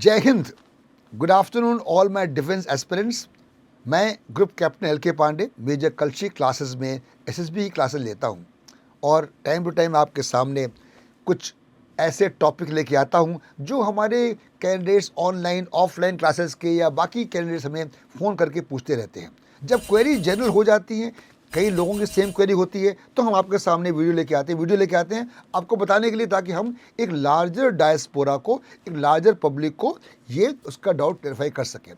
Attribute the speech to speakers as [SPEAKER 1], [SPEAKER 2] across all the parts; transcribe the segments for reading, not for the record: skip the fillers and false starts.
[SPEAKER 1] जय हिंद। Good afternoon all my defence aspirants. मैं group captain LK Pandey major Kalshi classes में SSB की क्लासेस लेता हूं और टाइम टू टाइम आपके सामने कुछ ऐसे टॉपिक लेके आता हूं जो हमारे कैंडिडेट्स ऑनलाइन ऑफलाइन क्लासेस के या बाकी कैंडिडेट्स हमें फ़ोन करके पूछते रहते हैं। जब क्वेरी जनरल हो जाती हैं, कई लोगों की सेम क्वेरी होती है, तो हम आपके सामने वीडियो लेके आते हैं आपको बताने के लिए, ताकि हम एक लार्जर डायस्पोरा को, एक लार्जर पब्लिक को ये उसका डाउट क्लैरिफाई कर सकें।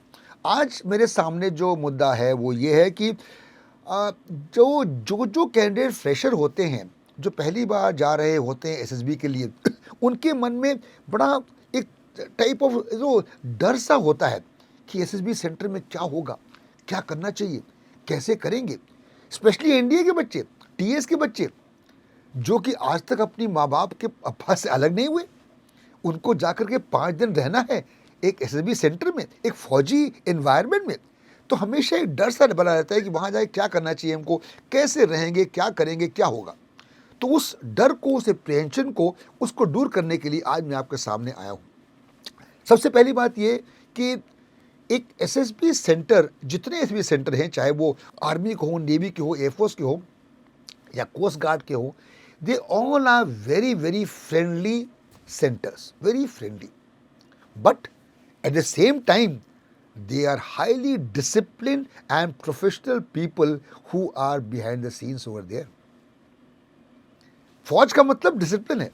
[SPEAKER 1] आज मेरे सामने जो मुद्दा है वो ये है कि जो कैंडिडेट फ्रेशर होते हैं, जो पहली बार जा रहे होते हैं SSB के लिए, उनके मन में बड़ा एक टाइप ऑफ जो डर सा होता है कि SSB सेंटर में क्या होगा, क्या करना चाहिए, कैसे करेंगे। स्पेशली NDA के बच्चे, TS के बच्चे जो कि आज तक अपनी माँ बाप के अब्बा से अलग नहीं हुए, उनको जाकर के 5 दिन रहना है एक SSB सेंटर में, एक फौजी एनवायरनमेंट में, तो हमेशा एक डर सा बना रहता है कि वहाँ जाके क्या करना चाहिए हमको, कैसे रहेंगे, क्या करेंगे, क्या होगा। तो उस डर को, उस एप्रीहेंशन को, उसको दूर करने के लिए आज मैं आपके सामने आया हूँ। सबसे पहली बात ये कि एक SSB सेंटर, जितने SSB सेंटर हैं, चाहे वो आर्मी के हो, नेवी के हो, एयरफोर्स के हो या कोस्ट गार्ड के हो, they all are very very friendly centers, very friendly, but at the same time they are highly disciplined and professional people who are behind the scenes over there. फौज का मतलब discipline है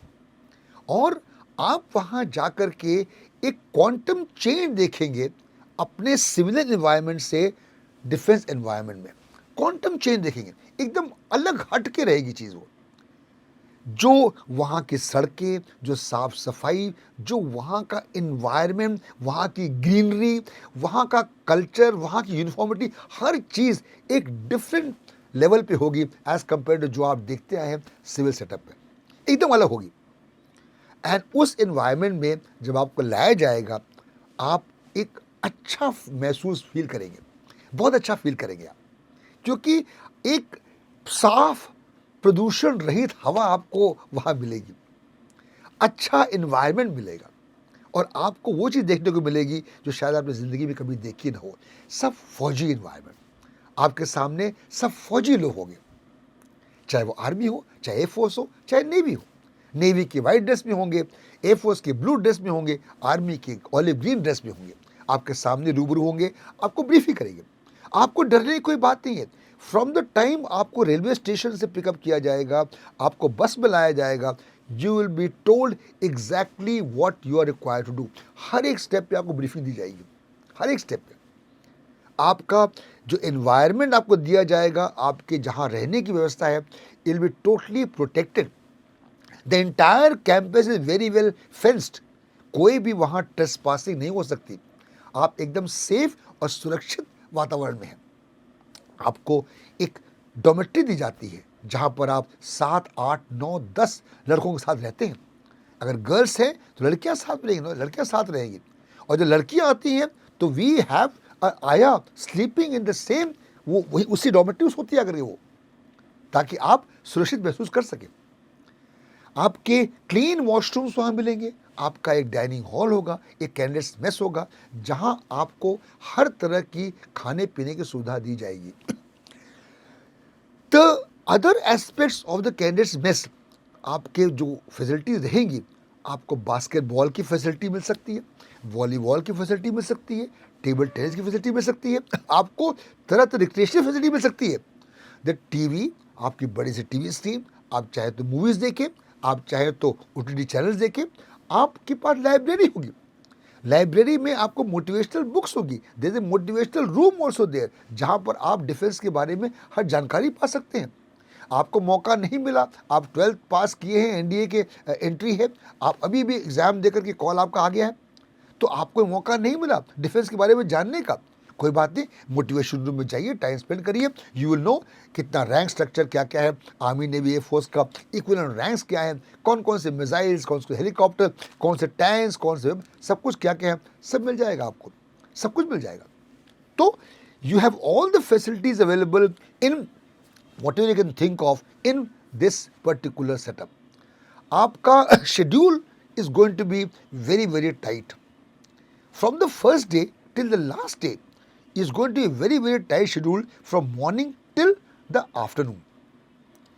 [SPEAKER 1] और आप वहां जाकर के एक क्वांटम चेंज देखेंगे अपने सिविलियन एनवायरनमेंट से डिफेंस एनवायरनमेंट में। क्वांटम चेंज देखेंगे, एकदम अलग हट के रहेगी चीज वो। जो वहाँ की सड़कें, जो साफ सफाई, जो वहाँ का इन्वायरमेंट, वहाँ की ग्रीनरी, वहाँ का कल्चर, वहाँ की यूनिफॉर्मिटी, हर चीज़ एक डिफरेंट लेवल पे होगी एज कंपेयर टू जो आप देखते आए हैं सिविल सेटअप पे, एकदम अलग होगी। एंड उस इन्वायरमेंट में जब आपको लाया जाएगा, आप एक अच्छा महसूस फील करेंगे, बहुत अच्छा फील करेंगे आप, क्योंकि एक साफ प्रदूषण रहित हवा आपको वहां मिलेगी, अच्छा एनवायरनमेंट मिलेगा और आपको वो चीज़ देखने को मिलेगी जो शायद आपने ज़िंदगी में कभी देखी ना हो। सब फौजी एनवायरनमेंट, आपके सामने सब फौजी लोग होंगे, चाहे वो आर्मी हो, चाहे एयरफोर्स हो, चाहे नेवी हो। नेवी की वाइट ड्रेस में होंगे, एयरफोर्स की ब्लू ड्रेस में होंगे, आर्मी की ऑलिव ग्रीन ड्रेस में होंगे, आपके सामने रूबरू होंगे, आपको ब्रीफ ही करेंगे। आपको डरने की कोई बात नहीं है। फ्रॉम द टाइम आपको रेलवे स्टेशन से पिकअप किया जाएगा, आपको बस में लाया जाएगा, you will be told exactly what you are required to do. हर एक स्टेप पे आपको ब्रीफिंग दी जाएगी, हर एक स्टेप पे। आपका जो एनवायरनमेंट आपको दिया जाएगा, आपके जहाँ रहने की व्यवस्था है, it will be totally protected. The entire campus is very well fenced, कोई भी वहाँ ट्रेसपासिंग नहीं हो सकती। आप एकदम सेफ और सुरक्षित वातावरण में हैं। आपको एक डोमेट्री दी जाती है जहाँ पर आप 7, 8, 9, 10 लड़कों के साथ रहते हैं। अगर गर्ल्स हैं तो लड़कियाँ साथ रहेंगी, लड़कियाँ साथ रहेंगी, और जो लड़कियाँ आती हैं तो वी हैव आया स्लीपिंग इन द सेम, वो वही उसी डोमेट्री होती है अगर वो, ताकि आप सुरक्षित महसूस कर सकें। आपके क्लीन वॉशरूम्स वहाँ मिलेंगे, आपका एक डाइनिंग हॉल होगा, एक कैंडिडेट्स मेस होगा जहाँ आपको हर तरह की खाने पीने की सुविधा दी जाएगी। The other aspects of the candidates mess, आपके जो फैसिलिटीज रहेंगी, आपको बास्केटबॉल की फैसिलिटी मिल सकती है, वॉलीबॉल की फैसिलिटी मिल सकती है, टेबल टेनिस की फैसिलिटी मिल सकती है, आपको तरह तरह रिक्रिएशनल फैसिलिटी मिल सकती है। द टीवी, आपकी बड़ी सी टीवी स्क्रीन, आप चाहे तो मूवीज़ देखें, आप चाहे तो OTT चैनल्स देखें, आपके पास लाइब्रेरी होगी, लाइब्रेरी में आपको मोटिवेशनल बुक्स होगी, there is a motivational room also there, जहाँ पर आप डिफेंस के बारे में हर जानकारी पा सकते हैं। आपको मौका नहीं मिला, आप 12th पास किए हैं, NDA के एंट्री है, आप अभी भी एग्ज़ाम देकर के कॉल आपका आ गया है, तो आपको मौका नहीं मिला डिफेंस के बारे में जानने का, कोई बात नहीं, मोटिवेशन रूम में जाइए, टाइम स्पेंड करिए, यू विल नो कितना रैंक स्ट्रक्चर क्या क्या है, आर्मी नेवी एयरफोर्स का इक्विवेलेंट रैंक्स क्या है, कौन कौन से मिसाइल्स, कौन से हेलीकॉप्टर, कौन से टैंक्स, कौन से सब कुछ क्या क्या है, सब मिल जाएगा आपको, सब कुछ मिल जाएगा। तो you have all the facilities available in whatever you can think of in this particular setup. आपका schedule is going to be very very tight. from the first day till the last day is going to be very, very tight schedule from morning till the afternoon.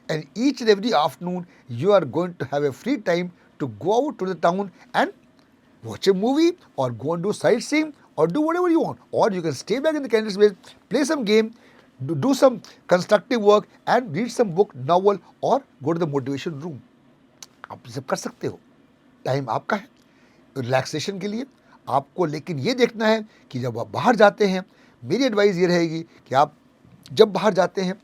[SPEAKER 1] And each and every afternoon, you are going to have a free time to go out to the town and watch a movie or go and do sightseeing or do whatever you want. Or you can stay back in the candidate space, play some game, do some constructive work and read some book, novel or go to the motivation room. आप ये सब कर सकते हो, time आपका है relaxation के लिए आपको। लेकिन ये देखना है कि जब आप बाहर जाते हैं, मेरी एडवाइस ये रहेगी कि आप जब बाहर जाते हैं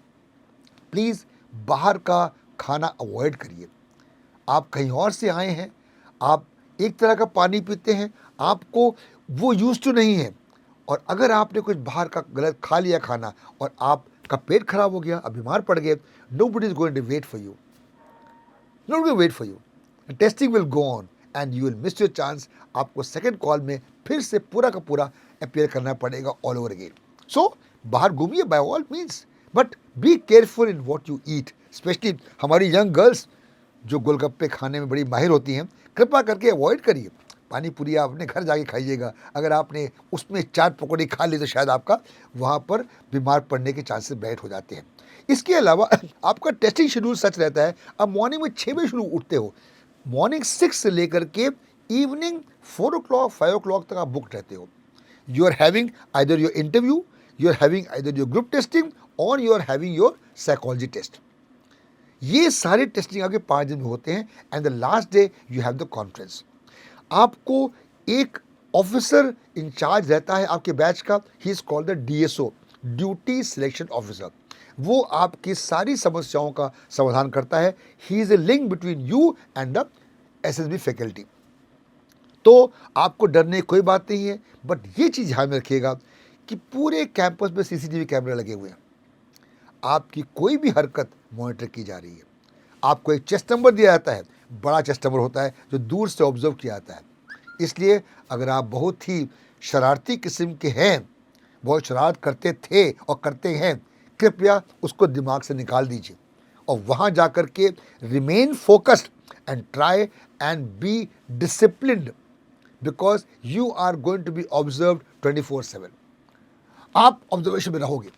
[SPEAKER 1] प्लीज़ बाहर का खाना अवॉइड करिए। आप कहीं और से आए हैं, आप एक तरह का पानी पीते हैं, आपको वो यूज टू नहीं है, और अगर आपने कुछ बाहर का गलत खा लिया खाना और आपका पेट खराब हो गया, आप बीमार पड़ गए, nobody is going to wait for you, nobody will wait for you. Testing will go on and you will miss your chance. आपको सेकंड कॉल में फिर से पूरा का पूरा अपेयर करना पड़ेगा ऑल ओवर अगेन। सो बाहर घूमिए by all means, but be careful in what you eat. Specially हमारी यंग गर्ल्स जो गोलगप्पे खाने में बड़ी माहिर होती हैं, कृपया करके अवॉइड करिए। पानी पूरी आप अपने घर जाके खाइएगा, अगर आपने उसमें चाट पकौड़ी खा ली तो शायद आपका वहाँ पर बीमार पड़ने के चांसेस बैठ हो जाते हैं। इसके अलावा आपका टेस्टिंग शेड्यूल सच रहता है, आप मॉर्निंग में 6 बजे शुरू उठते हो, मॉर्निंग 6 से लेकर के इवनिंग 4 o'clock 5 o'clock तक आप बुक रहते हो। You are having either your interview, you are having either your group testing और you are having your psychology test. ये सारे टेस्टिंग आपके 5 दिन में होते हैं and the last day you have the conference. आपको एक ऑफिसर इंचार्ज रहता है आपके बैच का, he is called the DSO, duty selection officer. वो आपकी सारी समस्याओं का समाधान करता है। He is a link between you and the SSB faculty. तो आपको डरने की कोई बात नहीं है, बट ये चीज़ ध्यान में रखिएगा कि पूरे कैंपस में सीसीटीवी कैमरे लगे हुए हैं, आपकी कोई भी हरकत मॉनिटर की जा रही है। आपको एक चेस्ट नंबर दिया जाता है, बड़ा चेस्ट नंबर होता है जो दूर से ऑब्जर्व किया जाता है। इसलिए अगर आप बहुत ही शरारती किस्म के हैं, बहुत शरारत करते थे और करते हैं, कृपया उसको दिमाग से निकाल दीजिए और वहाँ जा कर के remain focused and try and be disciplined, because you are going to be observed 24/7। आप ऑब्जर्वेशन में रहोगे,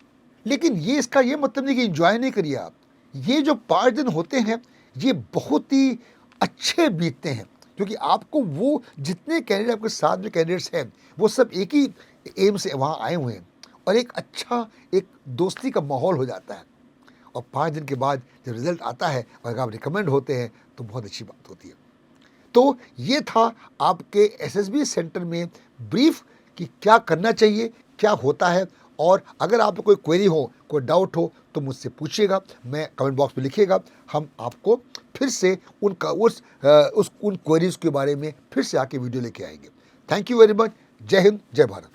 [SPEAKER 1] लेकिन ये इसका ये मतलब नहीं कि एंजॉय नहीं करिए आप। ये जो 5 दिन होते हैं ये बहुत ही अच्छे बीतते हैं, क्योंकि आपको वो जितने कैंडिडेट आपके साथ में कैंडिडेट्स हैं वो सब एक ही एम से वहाँ आए हुए हैं और एक अच्छा एक दोस्ती का माहौल हो जाता है। और 5 दिन के बाद जब रिजल्ट आता है और अगर आप रिकमेंड होते हैं तो बहुत अच्छी बात होती है। तो ये था आपके एसएसबी सेंटर में ब्रीफ कि क्या करना चाहिए, क्या होता है। और अगर आपको कोई क्वेरी हो, कोई डाउट हो तो मुझसे पूछिएगा, मैं कमेंट बॉक्स में लिखिएगा, हम आपको फिर से उन क्वेरीज के बारे में फिर से आके वीडियो लेके आएंगे। Thank you very much. जय हिंद, जय भारत।